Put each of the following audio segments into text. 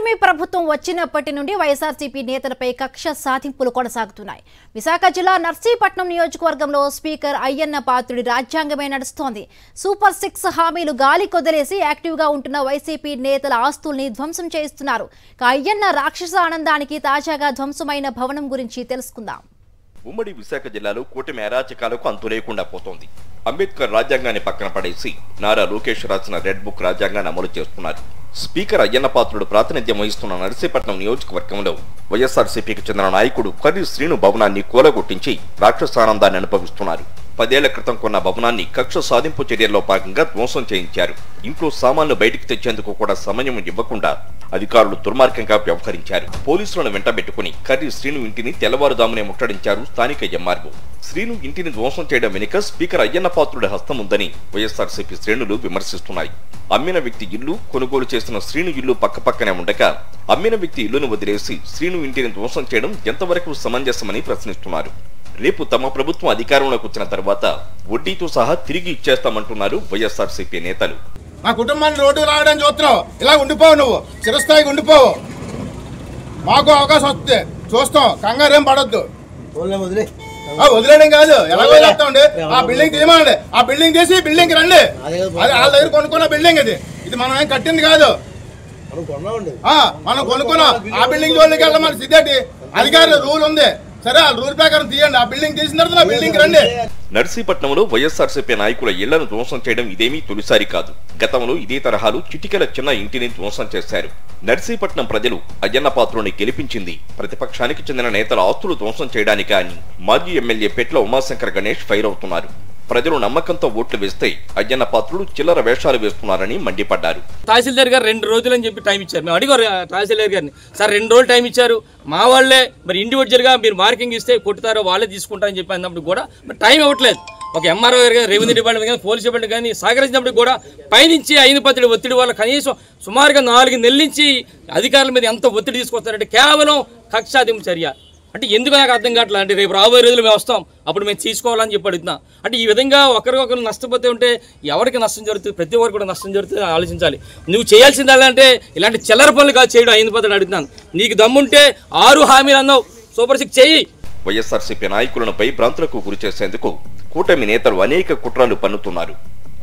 కూటమి ప్రభుత్వం వచ్చినప్పటి నుండి వైఎస్ఆర్సీపీ నేతలపై కక్ష సాధింపులు కొనసాగుతున్నాయి. విశాఖ జిల్లా నర్సీపట్నం నియోజకవర్గంలో స్పీకర్ అయ్యన్న పాత్రుడి రాజ్యాంగమే నడుస్తోంది. సూపర్ 6 హామీలు గాలి కొదిలేసి యాక్టివ్గా ఉంటున్న వైసీపీ నేతల ఆస్తుల్ని ధ్వంసం చేస్తున్నారు. అయ్యన్న రాక్షస ఆనందానికి తాజాగా ధ్వంసమైన భవనం గురించి తెలుసుకుందాం. ఉమ్మడి విశాఖ జిల్లాలో కూటమి అరాచకాలకు అంతు లేకుండా పోతోంది. అంబేద్కర్ రాజ్యాంగాన్ని పక్కన పడేసి నారా లోకేష్ రాసిన రెడ్ బుక్ రాజ్యాంగాన్ని అమలు చేస్తున్నారు. స్పీకర్ అయ్యన్న పాత్రుడు ప్రాతినిధ్యం వహిస్తున్న నర్సీపట్నం నియోజకవర్గంలో వైఎస్ఆర్సీపీకి చెందిన నాయకుడు కర్రి శ్రీను భవనాన్ని కూలగొట్టించి రాక్షసానందాన్ని అనుభవిస్తున్నారు. 10 ఏళ్ల క్రితం కొన్న భవనాన్ని కక్ష సాధింపు చర్యల్లో భాగంగా ధ్వంసం చేయించారు. ఇంట్లో సామాన్లు బయటికి తెచ్చేందుకు కూడా సమయం ఇవ్వకుండా అధికారులు దుర్మార్గంగా వ్యవహరించారు. పోలీసులను వెంటబెట్టుకుని కర్రి శ్రీను ఇంటిని తెల్లవారుదామునే ముట్టడించారు స్థానిక ఎంఆర్ఓ. శ్రీను ఇంటిని ధ్వంసం చేయడం వెనుక స్పీకర్ అయ్యన్న పాత్రుడి హస్తం ఉందని వైఎస్ఆర్సీపీ శ్రేణులు విమర్శిస్తున్నాయి. అమ్మిన వ్యక్తి ఇల్లు, కొనుగోలు చేసిన శ్రీను ఇల్లు పక్కపక్కనే ఉండగా అమ్మిన వ్యక్తి ఇల్లును వదిలేసి శ్రీను ఇంటిని ధ్వంసం చేయడం ఎంతవరకు సమంజసమని ప్రశ్నిస్తున్నారు. రేపు తమ ప్రభుత్వం అధికారంలోకి వచ్చిన తర్వాత వడ్డీతో సహా తిరిగి ఇచ్చేస్తామంటున్నారు వైఎస్ఆర్సీపీ నేతలు. మా కుటుంబాన్ని రోడ్డు రావడానికి చూస్తున్నావు, ఇలా ఉండిపోవు, నువ్వు చిరస్థాయికి ఉండిపోవు. మాకు అవకాశం వస్తుంది, చూస్తాం, కంగారేం పడొద్దు. వదిలేయడం కాదు, ఎలాగో చేస్తామండి. ఆ బిల్డింగ్ తీయమండి, ఆ బిల్డింగ్ తీసి బిల్డింగ్ రండి. అది వాళ్ళ దగ్గర కొనుక్కున్న బిల్డింగ్ ఇది మనం ఏం కట్టింది కాదు. మనం కొనుక్కున్నాం. ఆ బిల్డింగ్ జోలికి వెళ్ళమని సిద్ధేటి అధికారులు రూల్ ఉంది. సరే, ఆ రూల్ ప్రకారం తీయండి. ఆ బిల్డింగ్ తీసిన తర్వాత బిల్డింగ్ రండి. నర్సీపట్నంలో వైఎస్ఆర్సీపీ నాయకుల ఇళ్లను ధ్వంసం చేయడం ఇదేమీ తొలిసారి కాదు. గతంలో ఇదే తరహాలు చిటికెల చిన్న ఇంటిని ధ్వంసం చేశారు. నర్సీపట్నం ప్రజలు అయ్యన్న పాత్రుడిని గెలిపించింది ప్రతిపక్షానికి చెందిన నేతల ఆస్తులు ధ్వంసం చేయడానికా అని మాజీ ఎమ్మెల్యే పెట్ల ఉమాశంకర్ గణేష్ ఫైర్ అవుతున్నారు. ప్రజలు నమ్మకంతో ఓట్లు వేస్తే అయ్యన్న పాత్రుడు చిల్లర వేషాలు వేస్తున్నారని మండిపడ్డారు. తహసీల్దార్ గారు 2 రోజులని చెప్పి టైం ఇచ్చారు. మేము అడిగారు తహసీల్దార్ గారిని, సార్ 2 రోజులు టైం ఇచ్చారు, మా వాళ్ళే మరి ఇండివిజువల్గా మీరు మార్కింగ్ ఇస్తే కొట్టుతారో వాళ్ళే తీసుకుంటారని చెప్పి అన్నప్పుడు కూడా మరి టైం ఇవ్వట్లేదు. ఒక ఎంఆర్ఓ గారు కానీ, రెవెన్యూ డిపార్ట్మెంట్ కానీ, పోలీస్ డిపార్ట్మెంట్ కానీ సహకరించినప్పుడు కూడా పైనుంచి అయిన ఒత్తిడి వల్ల కనీసం సుమారుగా 4 నెలల నుంచి అధికారుల మీద ఎంత ఒత్తిడి తీసుకొస్తారంటే కేవలం కక్షాదింపు చర్య. అంటే ఎందుకు నాకు అర్థం కావట్లేదు. అంటే రేపు రాబోయే రోజులు మేము వస్తాం, అప్పుడు మేము తీసుకోవాలని చెప్పి అడుగుతున్నా. అంటే ఈ విధంగా ఒకరికొకరు నష్టపోతే ఉంటే ఎవరికి నష్టం జరుగుతుంది? ప్రతి ఒక్కరు కూడా నష్టం జరుగుతుంది, ఆలోచించాలి. నువ్వు చేయాల్సింది అంటే ఇలాంటి చిల్లర పనులు కాదు చేయడం. అయిన పద్ధతి అడుగుతున్నాను. నీకు దమ్ముంటే 6 హామీలు అన్నావు, సూపర్ 6 చెయ్యి. వైఎస్ఆర్సీపీ నాయకులను భయభ్రాంతులకు గురి చేసేందుకు కూటమి నేతలు అనేక కుట్రలు పన్నుతున్నారు.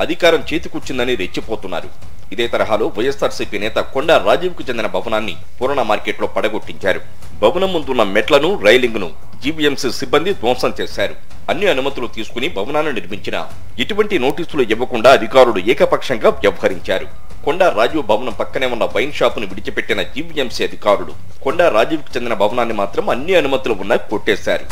అధికారం చేతికొచ్చిందని రెచ్చిపోతున్నారు. ఇదే తరహాలో వైఎస్ఆర్సీపీ నేత కొండా రాజీవ్కు చెందిన భవనాన్ని పూర్ణ మార్కెట్లో పడగొట్టించారు. భవనం ముందున్న మెట్లను, రైలింగ్ ను జీవీఎంసీ సిబ్బంది ధ్వంసం చేశారు. అన్ని అనుమతులు తీసుకుని భవనాన్ని నిర్మించినా ఎటువంటి నోటీసులు ఇవ్వకుండా అధికారులు ఏకపక్షంగా వ్యవహరించారు. కొండా రాజీవ్ భవనం పక్కనే ఉన్న వైన్ షాపును విడిచిపెట్టిన జీవీఎంసీ అధికారులు కొండా రాజీవ్కు చెందిన భవనాన్ని మాత్రం అన్ని అనుమతులు ఉన్నా కొట్టేశారు.